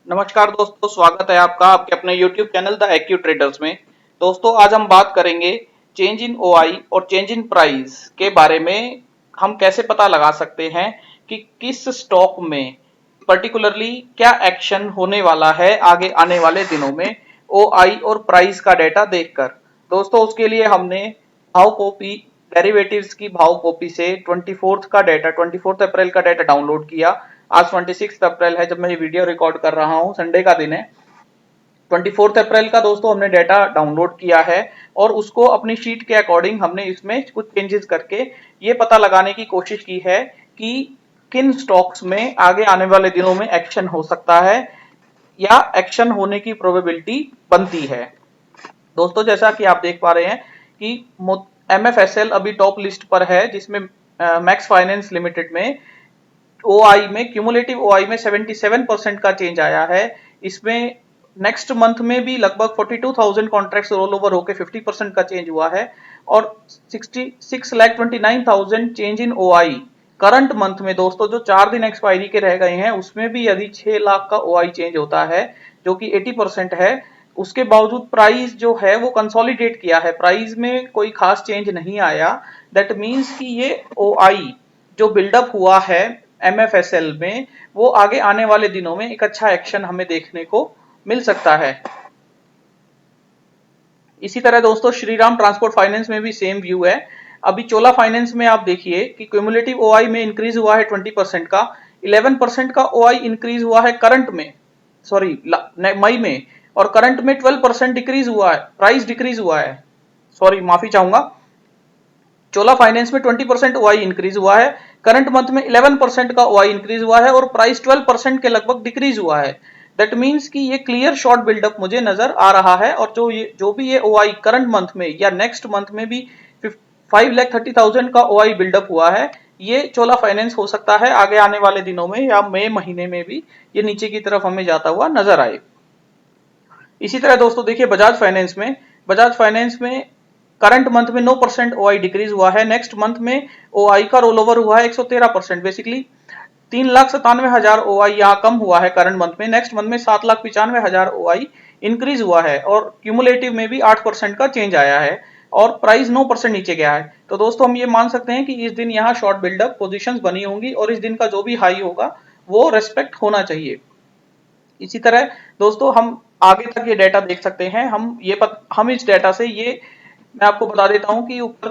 नमस्कार दोस्तों, स्वागत है आपका आपके अपने YouTube channel the AQ traders में। दोस्तों आज हम बात करेंगे चेंज इन ओआई और चेंज इन प्राइस के बारे में। हम कैसे पता लगा सकते हैं कि किस स्टॉक में पर्टिकुलरली क्या एक्शन होने वाला है आगे आने वाले दिनों में ओआई और प्राइस का डेटा देखकर। दोस्तों उसके लिए हमने भाव कॉपी डेरिवेटिव्स की भाव कॉपी से 24th का डेटा 24 अप्रैल का डेटा डाउनलोड किया। आज 26 अप्रैल है जब मैं ये वीडियो रिकॉर्ड कर रहा हूँ, संडे का दिन है। 24 अप्रैल का दोस्तों हमने डेटा डाउनलोड किया है और उसको अपनी शीट के अकॉर्डिंग हमने इसमें कुछ चेंजेस करके ये पता लगाने की कोशिश की है कि किन स्टॉक्स में आगे आने वाले दिनों में एक्शन हो सकता है या एक्शन होने की प्रोबेबिलिटी बनती है। दोस्तों जैसा कि आप देख पा रहे हैं कि एमएफएसएल अभी टॉप लिस्ट पर है, जिसमें मैक्स फाइनेंस लिमिटेड में ओआई में क्यूमुलेटिव ओआई में 77% का चेंज आया है। इसमें नेक्स्ट मंथ में भी लगभग 42,000 कॉन्ट्रैक्ट्स रोल ओवर होकर 50% का चेंज हुआ है और 66,29,000 change in OI current month में। दोस्तों जो 4 दिन एक्सपायरी के रह गए हैं उसमें भी यदि 6 लाख का ओआई चेंज होता है जो कि 80% है, उसके बावजूद प्राइस जो है वो कंसोलिडेट किया है, प्राइस में कोई खास चेंज नहीं आया। दैट मीन्स कि ये ओआई जो बिल्डअप हुआ है एमएफएसएल में वो आगे आने वाले दिनों में एक अच्छा एक्शन हमें देखने को मिल सकता है। इसी तरह दोस्तों श्रीराम ट्रांसपोर्ट फाइनेंस में भी सेम व्यू है। अभी चोला फाइनेंस में आप देखिए कि क्यूमुलेटिव ओआई में इंक्रीज हुआ है 20% का, 11% का ओआई इंक्रीज हुआ है करंट में, सॉरी मई में, और करंट में 12% डिक्रीज हुआ है, प्राइस डिक्रीज हुआ है, सॉरी माफी चाहूंगा। चोला फाइनेंस में 20% ओआई इंक्रीज हुआ है, करंट मंथ में 11% का ओआई इंक्रीज हुआ है और प्राइस 12% के लगभग डिक्रीज हुआ है। दैट मीन्स कि ये क्लियर शॉर्ट बिल्डअप मुझे नजर आ रहा है और जो भी ये ओआई करंट मंथ में या नेक्स्ट मंथ में भी 5,30,000 का ओआई बिल्डअप हुआ है, ये चोला फाइनेंस हो सकता है आगे आने वाले दिनों में या मई महीने में भी ये नीचे की तरफ हमें जाता हुआ नजर आए। इसी तरह दोस्तों देखिए बजाज फाइनेंस में करंट मंथ में 9% ओआई डिक्रीज हुआ है, नेक्स्ट मंथ में ओआई का रोल ओवर हुआ है 113%, बेसिकली 3,97,000 ओआई यहाँ कम हुआ है करंट मंथ में, नेक्स्ट मंथ में 7,95,000 ओआई इंक्रीज हुआ है और क्यूमुलेटिव में भी 8% का चेंज आया है और प्राइस 9% नीचे गया है। तो दोस्तों हम ये मान सकते हैं कि इस दिन यहाँ शॉर्ट बिल्डअप पोजीशंस बनी होंगी और इस दिन का जो भी हाई होगा वो रेस्पेक्ट होना चाहिए। इसी तरह दोस्तों हम आगे तक ये डेटा देख सकते हैं। हम इस डेटा से ये मैं आपको बता देता हूं कि ऊपर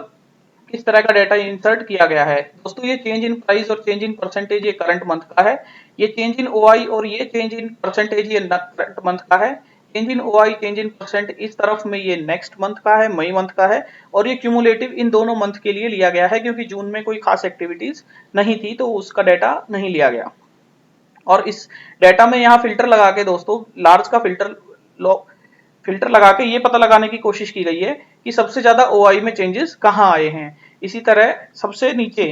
किस तरह का डेटा इंसर्ट किया गया है। दोस्तों ये चेंज इन प्राइस और चेंज इन परसेंटेज ये करंट मंथ का है, ये चेंज इन ओआई और ये चेंज इन परसेंटेज ये करंट मंथ का है, change in OI change in percent इस तरफ में ये नेक्स्ट मंथ का है, मई मंथ का है, और ये क्यूमुलेटिव इन दोनों मंथ के लिए लिया गया है क्योंकि जून में कोई खास एक्टिविटीज नहीं थी तो उसका डेटा नहीं लिया गया। और इस डेटा में यहाँ फिल्टर लगा के दोस्तों लार्ज का फिल्टर लगा के ये पता लगाने की कोशिश की गई है कि सबसे ज्यादा ओआई में चेंजेस कहाँ आए हैं। इसी तरह सबसे नीचे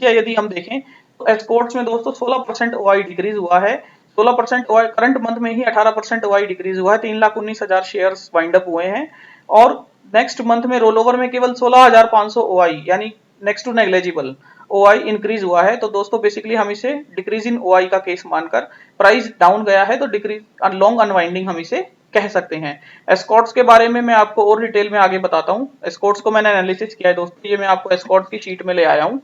यदि हम देखें तो एक्सपोर्ट्स में दोस्तों 16% ओआई डिक्रीज हुआ है, 16% ओआई करंट मंथ में ही 18% ओआई डिक्रीज हुआ है, 3,19,000 शेयर वाइंड अप हुए हैं और नेक्स्ट मंथ में रोल ओवर में केवल 16,500 ओआई यानी next to negligible OI increase हुआ है। तो दोस्तों बेसिकली हम इसे डिक्रीज इन ओआई का केस मानकर, प्राइस डाउन गया है तो डिक्रीज लॉन्ग अनवाइंडिंग हम इसे कह सकते हैं। एस्कॉर्ट्स के बारे में मैं आपको और डिटेल में आगे बताता हूं। एस्कॉर्ट्स को मैंने एनालिसिस किया है दोस्तों, ये मैं आपको एस्कॉर्ट्स की शीट में ले आया हूं।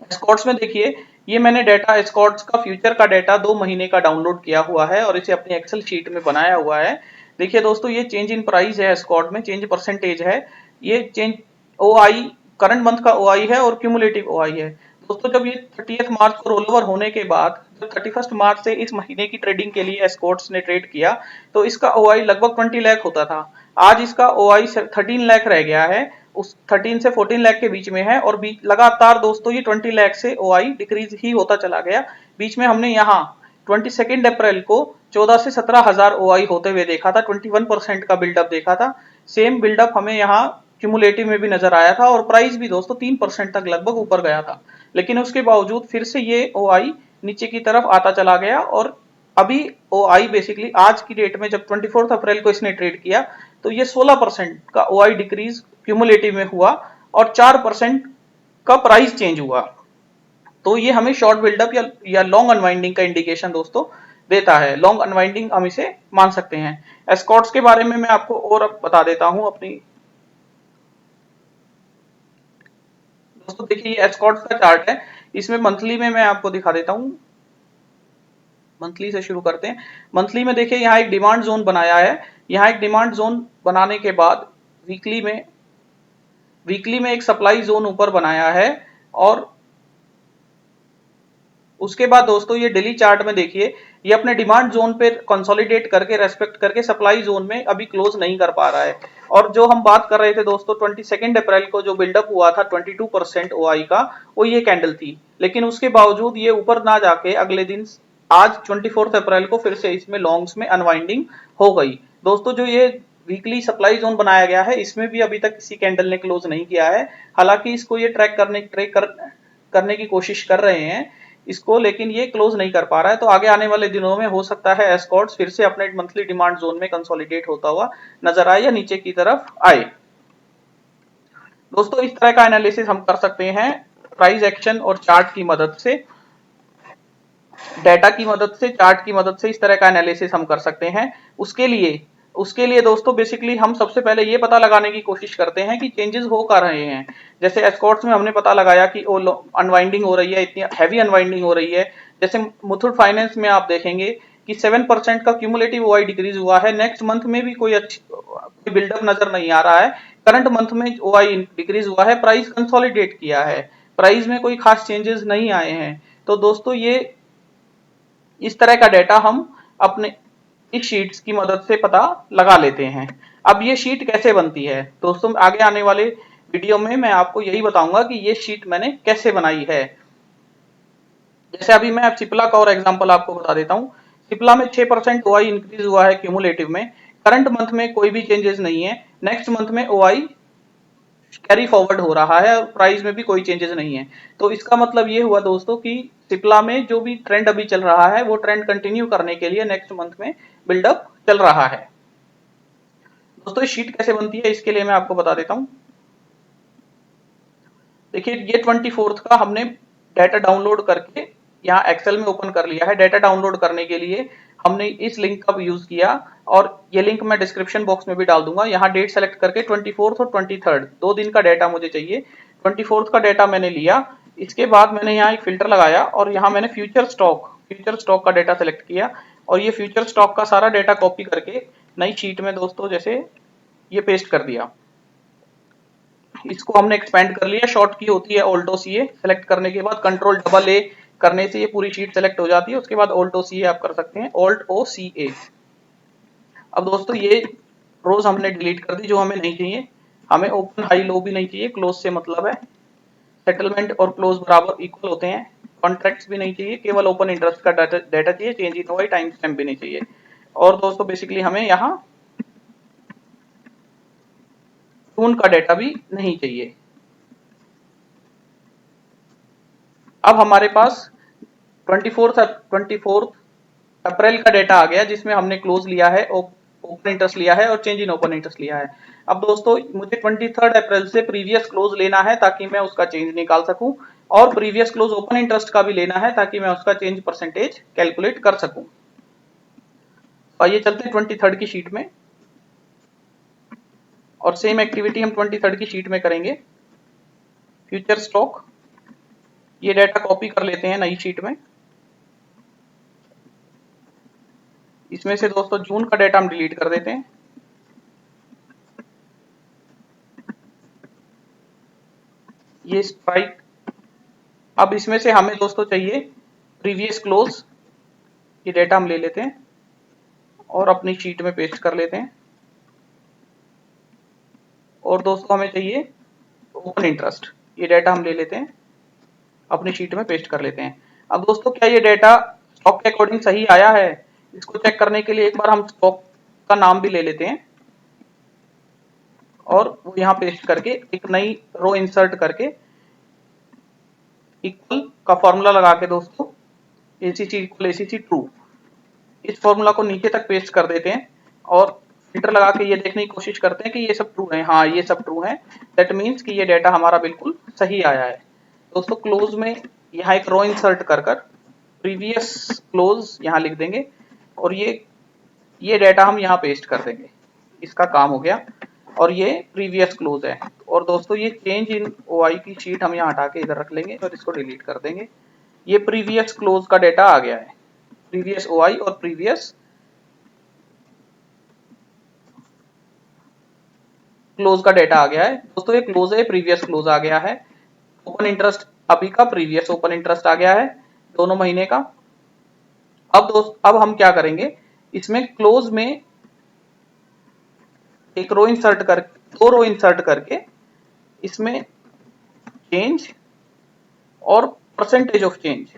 एस्कॉर्ट्स में देखिए ये मैंने डेटा एस्कॉर्ट्स का फ्यूचर का डेटा 2 महीने का डाउनलोड किया हुआ है और इसे अपनी एक्सेल शीट में बनाया हुआ है। देखिए दोस्तों ये चेंज इन प्राइस है, एस्कॉर्ट में चेंज परसेंटेज है, ये चेंज ओआई करंट मंथ का ओआई है और क्यूमुलेटिव ओआई है। दोस्तों जब ये 30 मार्च को रोल ओवर होने के बाद जब 31 मार्च से इस महीने की ट्रेडिंग के लिए एस्कॉर्ट्स ने ट्रेड किया तो इसका ओआई लगभग 20 लाख होता था। आज इसका ओआई 13 लाख रह गया है, उस 13 से 14 लाख के बीच में है और लगातार दोस्तों ये 20 लाख से ओआई डिक्रीज ही होता चला गया। बीच में हमने यहाँ 22 अप्रैल को 14 से 17,000 ओआई होते हुए देखा था, 21% का बिल्डअप देखा था। सेम बिल्डअप हमें यहाँ क्यूमुलेटिव में भी नजर आया था और प्राइस भी दोस्तों 3% तक लगभग ऊपर गया था, लेकिन उसके बावजूद फिर से ये ओआई नीचे की तरफ आता चला गया और अभी ओआई बेसिकली आज की डेट में जब 24 अप्रैल को इसने ट्रेड किया तो ये 16% का ओआई डिक्रीज क्यूमुलेटिव में हुआ और 4% का प्राइस चेंज हुआ। तो ये हमें शॉर्ट बिल्डअप या लॉन्ग अनवाइंडिंग का इंडिकेशन दोस्तों देता है। लॉन्ग अनवाइंडिंग हम इसे मान सकते हैं। एस्कॉर्ट्स के बारे में मैं आपको और अब बता देता हूं अपनी। दोस्तों देखिए ये एस्कॉर्ट्स का चार्ट है, इसमें मंथली में मैं आपको दिखा देता हूं। मंथली से शुरू करते हैं। मंथली में देखिए यहाँ एक डिमांड जोन बनाया है। यहाँ एक डिमांड जोन बनाने के बाद वीकली में एक सप्लाई जोन ऊपर बनाया है, और उसके बाद दोस्तों ये डेली चार्ट में देखिए ये अपने डिमांड जोन पे कंसोलिडेट करके रेस्पेक्ट करके सप्लाई जोन में अभी क्लोज नहीं कर पा रहा है। और जो हम बात कर रहे थे दोस्तों 22 अप्रैल को जो बिल्डअप हुआ था 22% ओआई का, वो ये कैंडल थी। लेकिन उसके बावजूद ये ऊपर ना जाके अगले दिन आज 24 अप्रैल को फिर से इसमें लॉन्ग्स में अनवाइंडिंग हो गई। दोस्तों जो ये वीकली सप्लाई जोन बनाया गया है इसमें भी अभी तक किसी कैंडल ने क्लोज नहीं किया है। हालांकि इसको ये करने की कोशिश कर रहे हैं इसको, लेकिन ये क्लोज नहीं कर पा रहा है। तो आगे आने वाले दिनों में हो सकता है एस्कॉर्ट्स फिर से अपने मंथली डिमांड जोन में कंसोलिडेट होता हुआ नजर आए या नीचे की तरफ आए। दोस्तों इस तरह का एनालिसिस हम कर सकते हैं प्राइस एक्शन और चार्ट की मदद से, डेटा की मदद से, चार्ट की मदद से इस तरह का एनालिसिस हम कर सकते हैं। उसके लिए दोस्तों बेसिकली हम सबसे पहले ये पता लगाने की कोशिश करते हैं कि चेंजेस हो कर रहे हैं। जैसे एस्कॉर्ट्स में हमने पता लगाया कि अनवाइंडिंग हो रही है, इतनी हैवी अनवाइंडिंग हो रही है। जैसे मुथूट फाइनेंस में आप देखेंगे कि 7% का क्यूमुलेटिव ओआई डिक्रीज हुआ है। नेक्स्ट मंथ में भी कोई बिल्डअप नजर नहीं आ रहा है। करंट मंथ में ओआई डिक्रीज हुआ है, प्राइस कंसोलिडेट किया है, प्राइस में कोई खास चेंजेस नहीं आए हैं। तो दोस्तों ये इस तरह का डेटा हम अपने इस शीट्स की मदद से पता लगा लेते हैं। अब ये शीट कैसे बनती है दोस्तों, आगे आने वाले वीडियो में मैं आपको यही बताऊंगा कि ये शीट मैंने कैसे बनाई है। जैसे अभी मैं सिप्ला का और एग्जांपल आपको बता देता हूं। सिप्ला में 6% ओआई इंक्रीज हुआ है क्यूमुलेटिव में। करंट मंथ में कोई भी चेंजेस नहीं है। नेक्स्ट मंथ में ओआई कैरी फॉरवर्ड हो रहा है और प्राइस में भी कोई चेंजेस नहीं है। तो इसका मतलब ये हुआ दोस्तों कि सिप्ला में जो भी ट्रेंड अभी चल रहा है वो ट्रेंड कंटिन्यू करने के लिए नेक्स्ट मंथ में बिल्डअप चल रहा है। दोस्तों ये शीट कैसे बनती है इसके लिए मैं आपको बता देता हूं। देखिए ये 24 का हमने डाटा डाउनलोड करके यहाँ एक्सेल में ओपन कर लिया है। डाटा डाउनलोड करने के लिए हमने इस लिंक का यूज किया, और ये लिंक मैं डिस्क्रिप्शन बॉक्स में भी डाल दूंगा। यहाँ डेट सेलेक्ट करके 24 और 23 2 दिन का डाटा मुझे चाहिए। 24 का डाटा मैंने लिया। इसके बाद मैंने यहाँ एक फिल्टर लगाया और यहाँ मैंने फ्यूचर स्टॉक का डाटा सेलेक्ट किया, और ये फ्यूचर स्टॉक का सारा डाटा कॉपी करके नई शीट में दोस्तों जैसे ये पेस्ट कर दिया। इसको हमने एक्सपेंड कर लिया। शॉर्ट की होती है ऑल्ट ओ सी ए, सेलेक्ट करने के बाद कंट्रोल डबल ए करने से ये पूरी शीट सेलेक्ट हो जाती है। उसके बाद ऑल्ट ओ सी ए आप कर सकते हैं, ऑल्ट ओ सी ए। अब दोस्तों ये रोज हमने डिलीट कर दी जो हमें नहीं चाहिए। हमें ओपन हाई लो भी नहीं चाहिए, क्लोज से मतलब है। सेटलमेंट और क्लोज बराबर इक्वल होते हैं। कॉन्ट्रैक्ट्स भी नहीं चाहिए, केवल ओपन इंटरेस्ट का डाटा चाहिए। Change in OI time stamp भी नहीं चाहिए। और दोस्तों बेसिकली हमें यहाँ जून का डाटा भी नहीं चाहिए। अब हमारे पास 24 अप्रैल का डाटा आ गया जिसमें हमने क्लोज लिया है, ओपन इंटरेस्ट लिया है और चेंज इन ओपन इंटरेस्ट लिया है। अब दोस्तों मुझे 23 अप्रैल से प्रीवियस क्लोज लेना है ताकि मैं उसका चेंज निकाल सकूं, और प्रीवियस क्लोज ओपन इंटरेस्ट का भी लेना है ताकि मैं उसका चेंज परसेंटेज कैलकुलेट कर सकूं। आइए चलते हैं 23 की शीट में, और सेम एक्टिविटी हम 23 की शीट में करेंगे। फ्यूचर स्टॉक, ये डाटा कॉपी कर लेते हैं नई शीट में। इसमें से दोस्तों जून का डाटा हम डिलीट कर देते हैं। ये स्ट्राइक। अब इसमें से हमें दोस्तों चाहिए प्रीवियस क्लोज, ये डाटा हम ले लेते हैं और अपनी शीट में पेस्ट कर लेते हैं। और दोस्तों हमें चाहिए ओपन इंटरेस्ट, ये डाटा हम ले लेते हैं, अपनी शीट में पेस्ट कर लेते हैं। अब दोस्तों क्या ये डाटा स्टॉक के अकॉर्डिंग सही आया है, इसको चेक करने के लिए एक बार हम स्टॉक का नाम भी ले लेते हैं और वो यहाँ पेस्ट करके एक नई रो इंसर्ट करके इक्वल का फॉर्मूला लगा के दोस्तों एसीसी इक्वल एसीसी ट्रू, इस फॉर्मूला को नीचे तक पेस्ट कर देते हैं और फिल्टर लगा के ये देखने की कोशिश करते हैं कि ये सब ट्रू है। हाँ ये सब ट्रू है, दैट मीन्स कि ये डाटा हमारा बिल्कुल सही आया है। दोस्तों क्लोज में यहाँ एक रो इंसर्ट कर प्रीवियस क्लोज यहाँ लिख देंगे और ये डाटा हम यहाँ पेस्ट कर देंगे। इसका काम हो गया और ये प्रीवियस क्लोज है। और दोस्तों ये चेंज इन ओआई की शीट हम यहाँ हटा के इधर रख लेंगे और इसको डिलीट कर देंगे। ये प्रीवियस क्लोज का डाटा आ गया है, प्रीवियस ओआई और प्रीवियस क्लोज का डाटा आ गया है। दोस्तों ये क्लोज है, प्रीवियस क्लोज आ गया है। ओपन इंटरेस्ट अभी का, प्रीवियस ओपन इंटरेस्ट आ गया है दोनों महीने का। अब हम क्या करेंगे, इसमें क्लोज में एक रो इंसर्ट कर, दो रो इंसर्ट करके इसमें चेंज और परसेंटेज ऑफ चेंज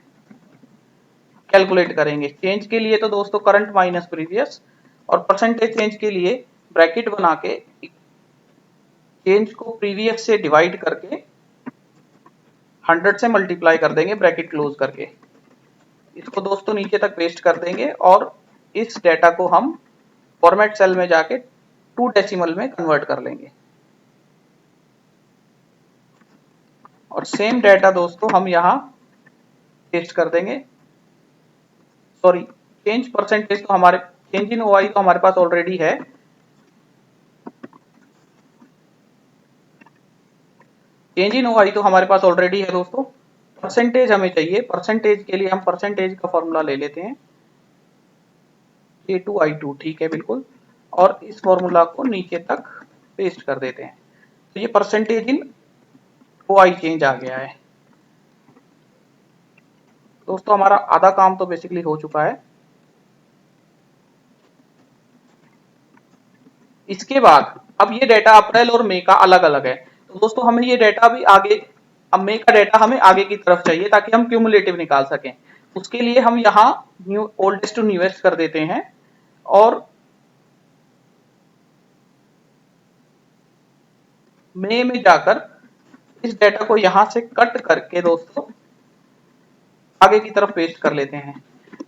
कैलकुलेट करेंगे। चेंज के लिए तो दोस्तों करंट माइनस प्रीवियस, और परसेंटेज चेंज के लिए ब्रैकेट बना के चेंज को प्रीवियस से डिवाइड करके 100 से मल्टीप्लाई कर देंगे ब्रैकेट क्लोज करके। इसको दोस्तों नीचे तक पेस्ट कर देंगे और इस डेटा को हम फॉर्मेट सेल में जाके 2 डेसिमल में कन्वर्ट कर लेंगे। और सेम डेटा दोस्तों हम यहाँ पेस्ट कर देंगे। सॉरी, चेंज परसेंटेज तो हमारे, चेंज इन ओआई तो हमारे पास ऑलरेडी है। चेंज इन ओआई तो हमारे पास ऑलरेडी है दोस्तों। परसेंटेज हमें चाहिए, परसेंटेज के लिए हम परसेंटेज का फॉर्मूला ले लेते हैं, A2I2, ठीक है बिल्कुल। और इस फॉर्मूला को नीचे तक पेस्ट कर देते हैं। तो ये परसेंटेज इन ओआई चेंज आ गया है। दोस्तों हमारा आधा काम तो बेसिकली हो चुका है। इसके बाद अब ये डेटा अप्रैल और मई का अलग अलग है, तो दोस्तों हमें ये डेटा भी आगे, अब मई का डेटा हमें आगे की तरफ चाहिए ताकि हम क्यूमुलेटिव निकाल सकें। उसके लिए हम यहाँ न्यू ओल्डेस्ट टू न्यूएस्ट कर देते हैं और मई में जाकर इस डेटा को यहां से कट करके दोस्तों आगे की तरफ पेस्ट कर लेते हैं।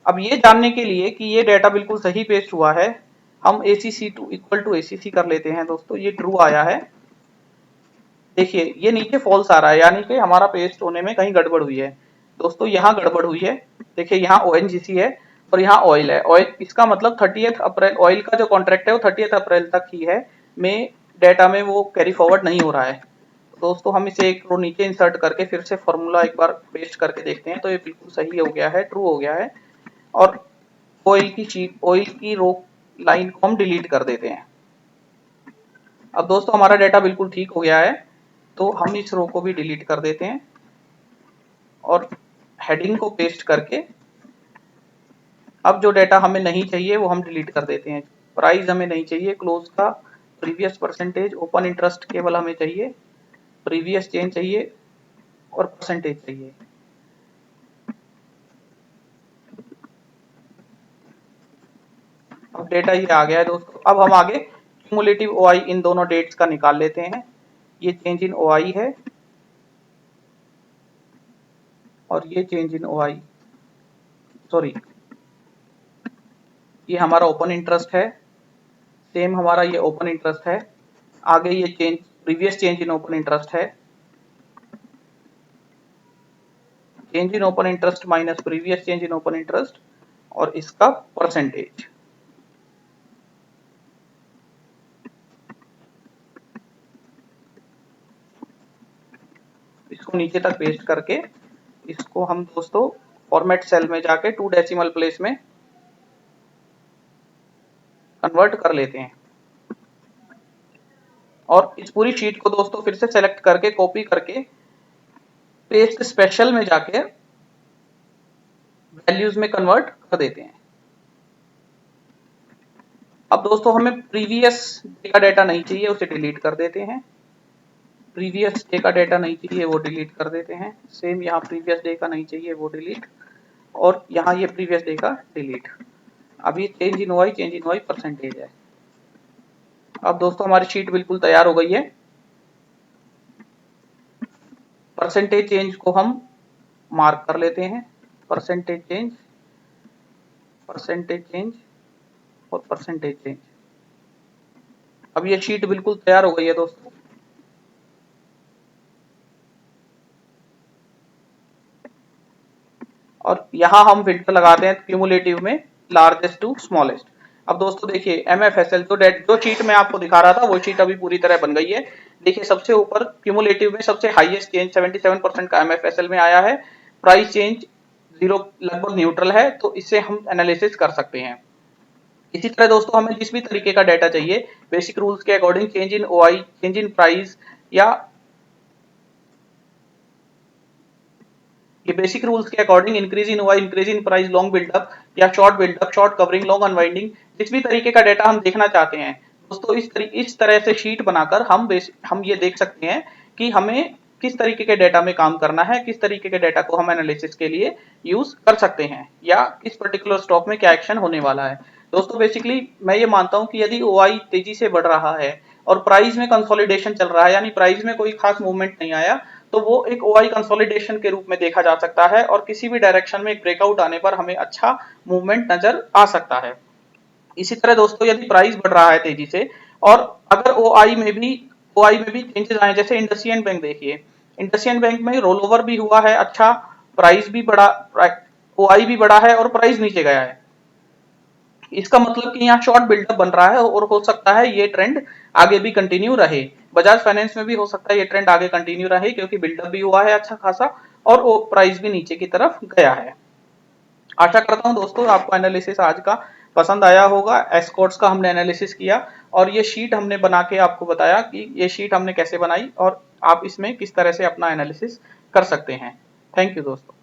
अब ये जानने के लिए कि ये डेटा बिल्कुल सही पेस्ट हुआ है, हम ACC2 इक्वल टू ACC कर लेते हैं। दोस्तों ये ट्रू आया है, देखिए ये नीचे फॉल्स आ रहा है, यानी कि हमारा पेस्ट होने में कहीं गड़बड़ हुई है। दोस्तों यहाँ गड़बड़ हुई है, देखिए यहाँ ONGC है और यहाँ ऑयल है। ऑयल, इसका मतलब 30 अप्रैल, ऑयल का जो कॉन्ट्रैक्ट है वो 30 अप्रैल तक ही है, में डेटा में वो कैरी फॉरवर्ड नहीं हो रहा है। दोस्तों हम इसे एक रो नीचे इंसर्ट करके फिर से फॉर्मूला एक बार पेस्ट करके देखते हैं, तो ये बिल्कुल सही हो गया है, ट्रू हो गया है। और ऑयल की शीट, ऑयल की रो लाइन को हम डिलीट कर देते हैं। अब दोस्तों हमारा डेटा बिल्कुल ठीक हो गया है, तो हम इस रो को भी डिलीट कर देते हैं और हेडिंग को पेस्ट करके अब जो डेटा हमें नहीं चाहिए वो हम डिलीट कर देते हैं। प्राइस हमें नहीं चाहिए क्लोज का, प्रीवियस परसेंटेज, ओपन इंटरेस्ट केवल हमें चाहिए, प्रीवियस चेंज चाहिए और परसेंटेज चाहिए। अब डेटा ये आ गया है दोस्तों। अब हम आगे क्यूमुलेटिव ओआई इन दोनों डेट्स का निकाल लेते हैं। ये चेंज इन ओआई है और ये चेंज इन ओआई, सॉरी ये हमारा ओपन इंटरेस्ट है, सेम हमारा ये ओपन इंटरेस्ट है। आगे ये change, previous change in open interest है, change in open interest minus previous change in open interest और इसका परसेंटेज। इसको नीचे तक पेस्ट करके इसको हम दोस्तों फॉर्मेट सेल में जाके 2 डेसिमल प्लेस में कन्वर्ट कर लेते हैं। और इस पूरी शीट को दोस्तों फिर से सेलेक्ट करके कॉपी करके पेस्ट स्पेशल में जाके वैल्यूज में कन्वर्ट कर देते हैं। अब दोस्तों हमें प्रीवियस डे का डेटा नहीं चाहिए, उसे डिलीट कर देते हैं। प्रीवियस डे का डेटा नहीं चाहिए वो डिलीट कर देते हैं। सेम यहाँ प्रीवियस डे का नहीं चाहिए वो डिलीट, और यहाँ ये प्रीवियस डे का डिलीट। अब ये change in Y, change in Y percentage है। अब दोस्तों हमारी शीट बिल्कुल तैयार हो गई है। परसेंटेज चेंज को हम मार्क कर लेते हैं, परसेंटेज चेंज, परसेंटेज चेंज और परसेंटेज चेंज। अब ये शीट बिल्कुल तैयार हो गई है दोस्तों। और यहाँ हम फिल्टर लगाते हैं क्यूमुलेटिव में लार्जेस्ट टू स्मॉलेस्ट। अब दोस्तों देखिए MFSL जो शीट में आपको दिखा रहा था वो शीट अभी पूरी तरह बन गई है। देखिए सबसे ऊपर क्यूमुलेटिव में सबसे हाईएस्ट चेंज 77% का MFSL में आया है। प्राइस चेंज 0 लगभग न्यूट्रल है, तो इससे हम एनालिसिस कर सकते हैं। इसी तरह दोस्तों हमें जिस भी तरीके का डाटा चाहिए बेसिक रूल्स के according, change in OI, change in price, या ये बेसिक रूल्स के according increase in OI, increase in price, long buildup या short buildup, short covering, long unwinding, जिस भी तरीके का डाटा हम देखना चाहते हैं दोस्तों इस तरह से शीट बनाकर हम ये देख सकते हैं कि हमें किस तरीके के डाटा में काम करना है, किस तरीके के डाटा को हम एनालिसिस के लिए यूज कर सकते हैं, या किस पर्टिकुलर स्टॉक में क्या एक्शन होने वाला है। दोस्तों बेसिकली मैं ये मानता हूं कि यदि OI तेजी से बढ़ रहा है और प्राइस में कंसोलिडेशन चल रहा है, यानी प्राइस में कोई खास मूवमेंट नहीं आया, तो वो एक OI कंसोलिडेशन के रूप में देखा जा सकता है और किसी भी डायरेक्शन में एक ब्रेकआउट आने पर हमें अच्छा मूवमेंट नजर आ सकता है। इसी तरह दोस्तों यदि प्राइस बढ़ रहा है तेजी से और अगर OI में भी चेंजेस आए, जैसे इंडसइंड बैंक देखिए, इंडसइंड बैंक में रोल ओवर भी हुआ है अच्छा, प्राइस भी बढ़ा, OI भी बढ़ा है और प्राइस नीचे गया है। इसका मतलब कि यहाँ शॉर्ट बिल्डअप बन रहा है और हो सकता है ये ट्रेंड आगे भी कंटिन्यू रहे। बजाज फाइनेंस में भी हो सकता है ये ट्रेंड आगे कंटिन्यू रहे, क्योंकि बिल्डअप भी हुआ है अच्छा खासा और वो प्राइस भी नीचे की तरफ गया है। आशा करता हूं दोस्तों आपको एनालिसिस आज का पसंद आया होगा। एस्कॉर्ट्स का हमने एनालिसिस किया और ये शीट हमने बना के आपको बताया कि ये शीट हमने कैसे बनाई और आप इसमें किस तरह से अपना एनालिसिस कर सकते हैं। थैंक यू दोस्तों।